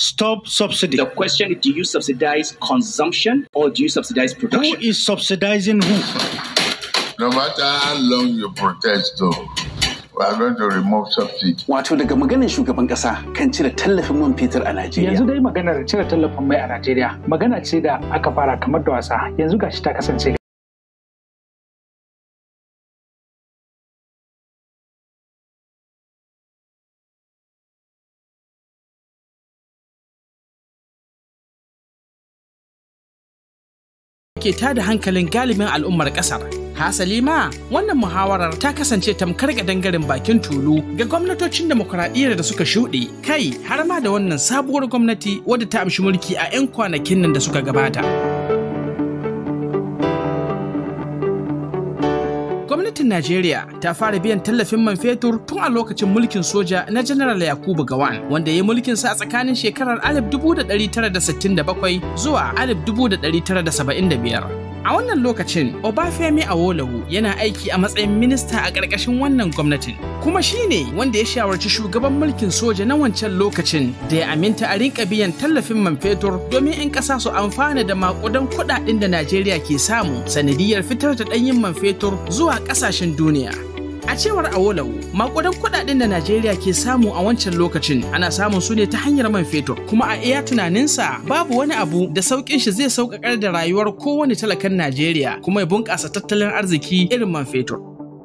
stop subsidy. The question is, do you subsidize consumption or do you subsidize production? Who is subsidizing who? No matter how long you protest, though, we are going to remove subsidy. Wato daga maganar shugaban kasa kan cire tallafin man fetur a Najeriya. Yanzu dai maganar cire tallafin mai a Najeriya magana ce da aka fara kamar da wasa, yanzu gashi ta kasance. Ke tada hankalin galibin al'ummar kasar. Hasali ma wannan muhawarar ta kasance tamkar kadangaren bakin tulu ga gwamnatocin demokuraɗiyyar da suka shuɗe, kai har ma da wannan sabuwar gwamnati wadda ta amshi mulki a 'yan kwanakin nan da suka gabata. Gwamnatin Najeriya ta fara biyan tallafin man fetur tun a lokacin mulkin soja na General Yakubu Gowon, wanda ya yi mulkin sa a tsakanin shekarar 1967 zuwa 1975. A wannan lokacin, Obafemi Awolowo yana aiki a matsayin minista a ƙarƙashin wannan gwamnatin, kuma shi ne wanda ya shawarci shugaban mulkin soja na wancan lokacin da ya aminta a rinka biyan tallafin man fetur domin 'yan ƙasa su amfana da maƙudan kuɗaɗen da Najeriya ke samu sanadiyar fitar da ɗanyen man fetur zuwa ƙasashen duniya. A cewar Awolowo, maƙudan kuɗaɗen da Najeriya ke samu a wancan lokacin ana samun su ne ta hanyar man fetur, kuma a iya tunaninsa babu wani abu da sauƙin shi zai sauƙaƙar da rayuwar kowane talakan Najeriya kuma ya bunƙasa tattalin arziki irin man fetur.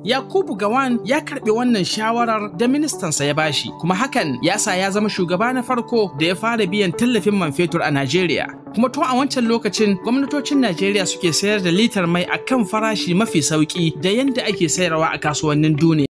Yakubu Gowon ya karɓi wannan shawarar da ministansa ya bashi, kuma hakan ya sa ya zama shugaba na farko da ya fara biyan tallafin man fetur a Najeriya. Kuma tun a wancan lokacin gwamnatocin Najeriya suke sayar da litar mai a kan farashi mafi sauƙi da yadda ake sayarwa a kasuwannin duniya.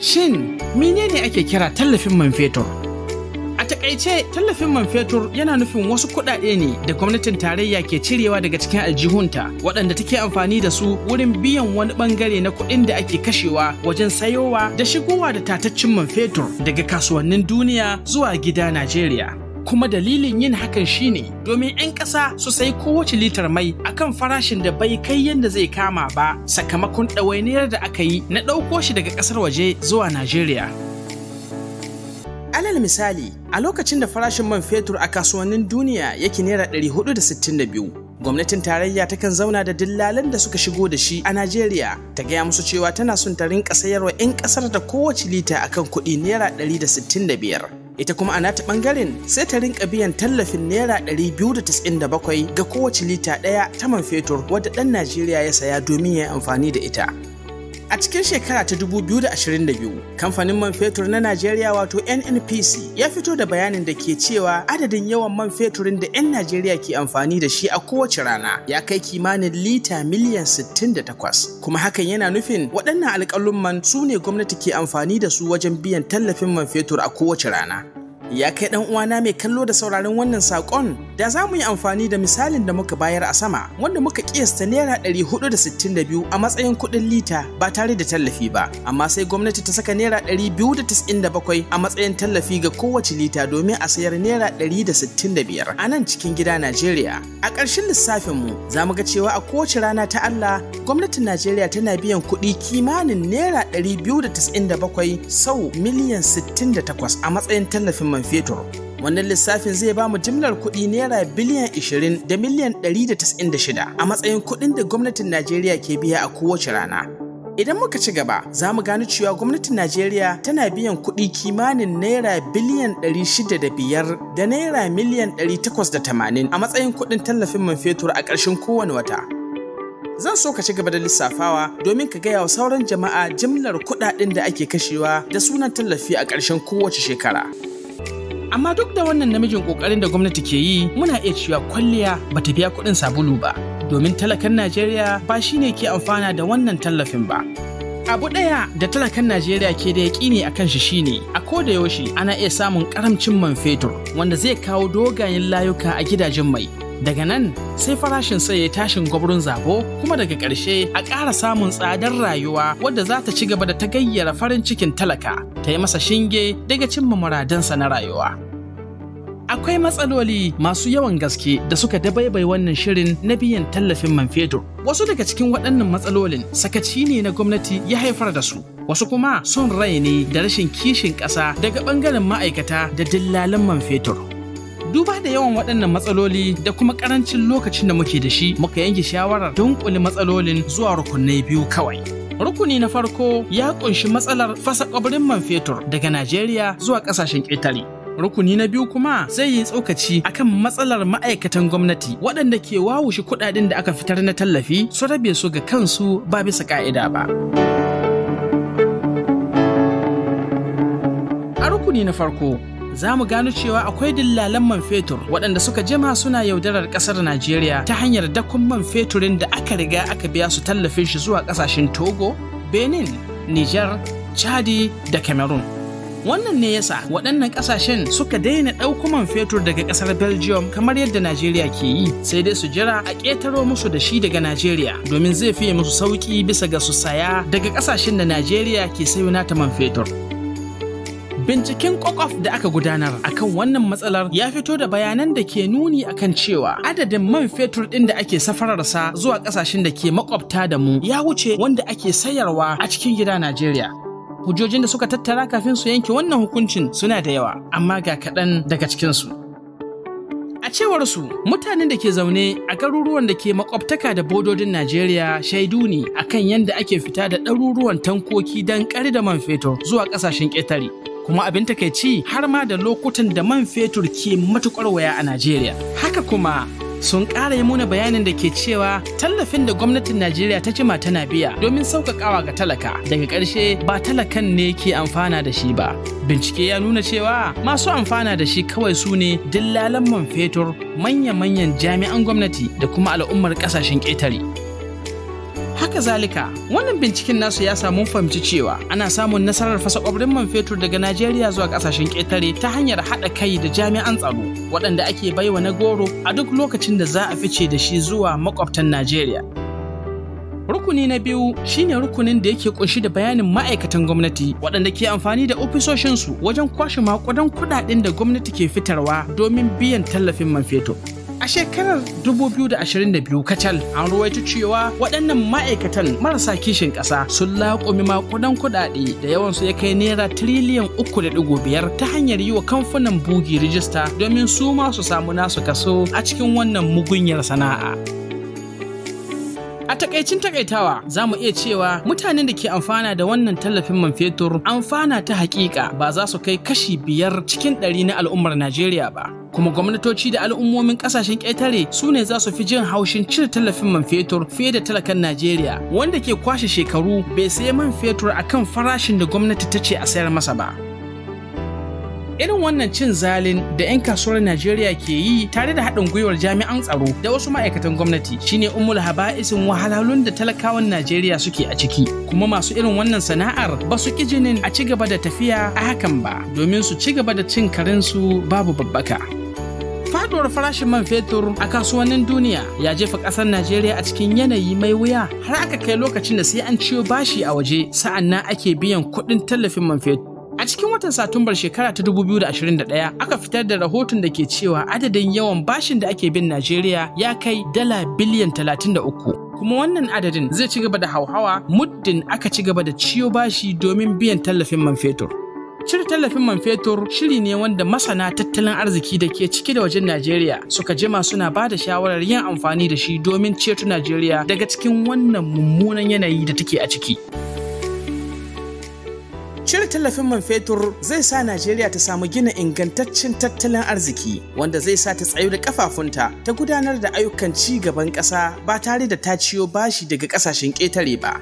Shin menene ake kira tallafin man fetur? A takaice, tallafin man fetur yana nufin wasu kuɗaɗe ne da gwamnatin tarayya ke cirewa daga cikin aljihunta waɗanda take amfani da su wurin biyan wani ɓangare na kuɗin da ake kashewa wajen sayowa da shigowa da tataccen man fetur daga kasuwannin duniya zuwa gida Najeriya. Kuma dalilin yin hakan shine domin 'yan ƙasa su sayi kowace litar mai akan farashin da bai kai yadda zai kama ba sakamakon ɗawainiyar da aka yi na ɗauko shi daga ƙasar waje zuwa Najeriya. Alal misali, a lokacin da farashin man fetur a kasuwannin duniya yake naira 462, gwamnatin tarayya takan zauna da dillalan da suka shigo da shi a Najeriya ta gaya musu cewa tana son ta rinka sayarwa 'yan ƙasar da kowace lita akan kuɗi naira 165. Ita kuma a nata ɓangaren sai ta rinka biyan tallafin naira 297 ga kowace lita ɗaya ta man fetur wadda ɗan Najeriya ya saya domin ya yi amfani da ita. A cikin shekara ta 2022, kamfanin man fetur na Najeriya wato NNPC ya fito da bayanin da ke cewa adadin yawan man feturin da 'yan Najeriya ke amfani da shi a kowace rana ya kai kimanin lita miliyan 68. Kuma hakan yana nufin waɗannan alƙalumman su ne gwamnati ke amfani da su wajen biyan tallafin man fetur a kowace rana. Ya kai ɗan uwana mai kallo da sauraron wannan saƙon, da za mu yi amfani da misalin da muka bayar a sama wanda muka kiyasta naira 462 a matsayin kuɗin lita ba tare da tallafi ba, amma sai gwamnati ta saka naira 297 a matsayin tallafi ga kowace lita domin a sayar naira 165 a nan cikin gida Najeriya. A ƙarshen lissafinmu za mu ga cewa a kowace rana ta Allah gwamnatin Najeriya tana biyan kuɗi kimanin naira 297 sau miliyan 68 a matsayin tallafin man fetur. Wannan lissafin zai ba mu jimlar kuɗi naira biliyan 20 da miliyan 196 a matsayin kuɗin da gwamnatin Najeriya ke biya a kowace rana. Idan muka ci gaba, za mu gano cewa gwamnatin Najeriya tana biyan kuɗi kimanin naira biliyan 605 da naira miliyan 880 a matsayin kuɗin tallafin man fetur a ƙarshen kowane wata. Zan so ka ci gaba da lissafawa domin ka gaya wa sauran jama'a jimlar kuɗaɗen da ake kashewa da sunan tallafi a ƙarshen kowace shekara. Amma duk da wannan namijin ƙoƙarin da gwamnati ke yi, muna iya cewa kwalliya bata biya kuɗin sabulu ba, domin talakan Najeriya ba shine ke amfana da wannan tallafin ba. Abu ɗaya da talakan Najeriya ke da yaƙini a kan shi shine a koda yaushe ana iya samun ƙaramcin man fetur wanda zai kawo dogayen layuka a gidajen mai. Daga nan sai farashin sai ya tashin gwabrin zabo kuma daga ƙarshe a ƙara samun tsadar rayuwa wadda za ta ci gaba da ta gayyara farin cikin talaka ta yi masa shinge daga cimma muradansa na rayuwa. Akwai matsaloli masu yawan gaske da suka dabaibai wannan shirin na biyan tallafin man fetur. Wasu daga cikin waɗannan matsalolin sakaci ne na gwamnati ya haifar da su. Wasu kuma son rai ne da rashin kishin ƙasa daga ɓangaren ma'aikata da dillalan man fetur. Duba da yawan waɗannan matsaloli da kuma ƙarancin lokacin da muke da shi, muka yanke shawarar dunƙule matsalolin zuwa rukunai biyu kawai. Rukuni na farko ya ƙunshi matsalar fasa ƙwabirin man fetur daga Najeriya zuwa ƙasashen ƙetare. Rukuni na biyu kuma zai yi tsokaci akan matsalar ma'aikatan gwamnati waɗanda ke wawushe kuɗaɗen da aka fitar na tallafi su rabe su ga kansu ba bisa ƙa'ida ba. A rukuni na farko, za mu gano cewa akwai dillalan man fetur waɗanda suka jima suna yaudarar ƙasar Najeriya ta hanyar dakon man feturin da aka riga aka biya su tallafin shi zuwa ƙasashen Togo, Benin, Niger, Chadi da Cameroon. Wannan ne yasa waɗannan ƙasashen suka daina ɗauko man fetur daga ƙasar Belgium kamar yadda Najeriya ke yi, sai dai su jira a ƙetaro musu da shi daga Najeriya domin zai fiye musu sauƙi bisa ga su saya daga ƙasashen da Najeriya ke sayo nata man fetur. Binciken kwakwaf da aka gudanar akan wannan matsalar ya fito da bayanan da ke nuni akan cewa adadin man fetur ɗin da ake safararsa zuwa ƙasashen da ke makwabta da mu ya wuce wanda ake sayarwa a cikin gida Najeriya. Hujjojin da suka tattara kafin su yanke wannan hukuncin suna da yawa, amma ga kaɗan daga cikinsu. A cewar su, mutanen da ke zaune a garuruwan da ke makwabtaka da bododin Najeriya shaidu ne akan yadda ake fita da ɗaruruwan tankoki don ƙari da man fetur zuwa ƙasashen ƙetare. Kuma abin takaici har ma da lokutan da man fetur ke matuƙar waya a Najeriya. Haka kuma sun ƙara yi muna bayanin da ke cewa tallafin da gwamnatin Najeriya ta jima tana biya domin sauƙaƙawa ga talaka daga ƙarshe ba talakan ne ke amfana da shi ba. Bincike ya nuna cewa masu amfana da shi kawai su ne dillalan man fetur, manya-manyan jami'an gwamnati da kuma al'ummar ƙasashen ƙetare. Haka zalika, wannan binciken nasu ya samu fahimci cewa ana samun nasarar fasa ƙwabirin man fetur daga Najeriya zuwa ƙasashen ƙetare ta hanyar haɗa kai da jami'an tsaro waɗanda ake baiwa na goro a duk lokacin da za a fice da shi zuwa makwabtan Najeriya. Rukuni na biyu shine rukunin da yake ƙunshi da bayanin ma'aikatan gwamnati waɗanda ke amfani da ofisoshinsu wajen kwashe maƙudan kuɗaɗen da gwamnati ke fitarwa domin biyan tallafin man fetur. A shekarar 2022 kacal an ruwaito cewa waɗannan ma'aikatan marasa kishin ƙasa sun laƙumi maƙudan kuɗaɗe da yawansu ya kai naira tiriliyan 3.5 ta hanyar yi wa kamfanin bugi rijista domin su ma su samu nasu kaso a cikin wannan mugunyar sana'a. A takaicin takaitawa za mu iya cewa mutanen da ke amfana da wannan tallafin man fetur amfana ta hakika ba za su kai kashi 5 cikin 100 na al'ummar Najeriya ba. Kuma gwamnatoci da al'ummomin kasashen ƙetare su ne za su fi jin haushin cire tallafin man fetur fiye da talakan Najeriya wanda ke kwashe shekaru bai sayi man fetur akan farashin da gwamnati ta ce a sayar masa ba. Irin wannan cin zalin da 'yan kasuwar Najeriya ke yi tare da haɗin gwiwar jami'an tsaro da wasu ma'aikatan gwamnati shine ummul haba'isin wahalhalun da talakawan Najeriya suke a ciki. Kuma masu irin wannan sana'ar ba su ƙi jinin a ci gaba da tafiya a hakan ba domin su ci gaba da cin karensu babu babbaka. Faduwar farashin man fetur a kasuwannin duniya ya jefa ƙasar Najeriya a cikin yanayi mai wuya har aka kai lokacin da sai an ciyo bashi a waje sa'annan ake biyan kuɗin tallafin man fetur. A cikin watan Satumbar shekara ta 2021 aka fitar da rahoton da ke cewa adadin yawan bashin da ake bin Najeriya ya kai dala biliyan 33. Kuma wannan adadin zai ci gaba da hauhawa muddin aka ci gaba da ciyo bashi domin biyan tallafin man fetur. Cire tallafin man fetur shiri ne wanda masana tattalin arziki da ke ciki da wajen Najeriya suka jima suna ba da shawarar yin amfani da shi domin ceto Najeriya daga cikin wannan mummunan yanayi da take a ciki. Cire tallafin man fetur zai sa Najeriya ta samu gina ingantaccen tattalin arziki wanda zai sa ta tsayu da kafafunta ta gudanar da ayyukan ci gaban ƙasa ba tare da ta ciyo bashi daga ƙasashen ƙetare ba.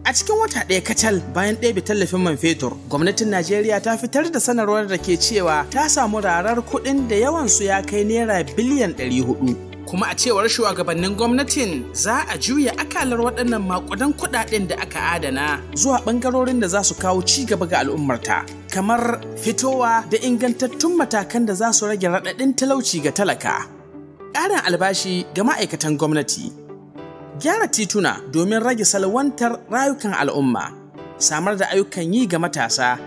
A cikin wata ɗaya kacal bayan ɗebe tallafin man fetur, gwamnatin Najeriya ta fitar da sanarwar da ke cewa ta samu rarar kuɗin da yawansu ya kai naira biliyan 400. Kuma a cewar shugabannin gwamnatin za a juya akalar waɗannan makudan kuɗaɗen da aka adana zuwa ɓangarorin da za su kawo ci gaba ga al'ummarta, kamar fitowa da ingantattun matakan da za su rage raɗaɗin talauci ga talaka. ƙarin albashi ga ma'aikatan gwamnati, gyara tituna domin rage salwantar rayukan al'umma, samar da ayyukan yi ga matasa,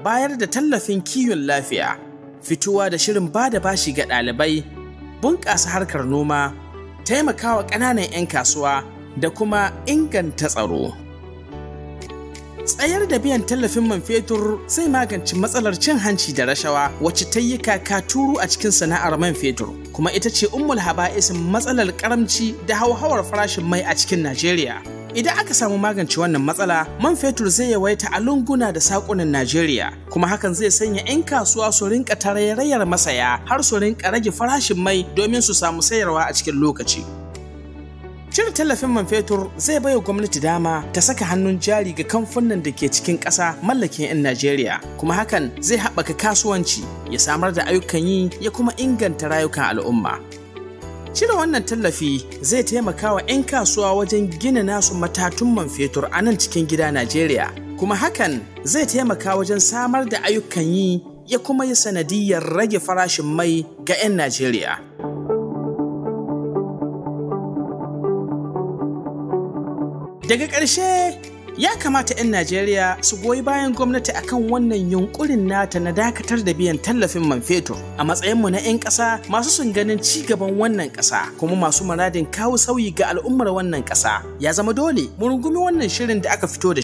bayar da tallafin kiwon lafiya, fitowa da shirin ba da bashi ga ɗalibai, bunƙasa harkar noma, taimakawa ƙananan 'yan kasuwa da kuma inganta tsaro. Tsayar da biyan tallafin man fetur zai magance matsalar cin hanci da rashawa wacce ta yi kakaturu a cikin sana'ar man fetur, kuma ita ce ummul haba'isin matsalar karamci da hauhawar farashin mai a cikin Najeriya. Idan aka samu magance wannan matsala, man fetur zai yawaita a lunguna da saƙunan Najeriya, kuma hakan zai sanya 'yan kasuwa su rinka tarairayar masaya har su rinka rage farashin mai domin su samu sayarwa a cikin lokaci. Cire tallafin man fetur zai baiwa gwamnati dama ta saka hannun jari ga kamfanin da ke cikin ƙasa mallakin 'yan Najeriya, kuma hakan zai haɓaka kasuwanci, ya samar da ayyukan yi, ya kuma inganta rayukan al'umma. Cire wannan tallafi zai taimaka wa 'yan kasuwa wajen gina nasu matatun man fetur a nan cikin gida Najeriya, kuma hakan zai taimaka wajen samar da ayyukan yi, ya kuma yi sanadiyyar rage farashin mai ga 'yan Najeriya. Daga ƙarshe, ya kamata 'yan Najeriya su goyi bayan gwamnati akan wannan yunkurin nata na dakatar da biyan tallafin man fetur a matsayinmu na 'yan ƙasa masu son ganin ci gaban wannan ƙasa kuma masu muradin kawo sauyi ga al'ummar wannan ƙasa. Ya zama dole mu rungumi wannan shirin da aka fito da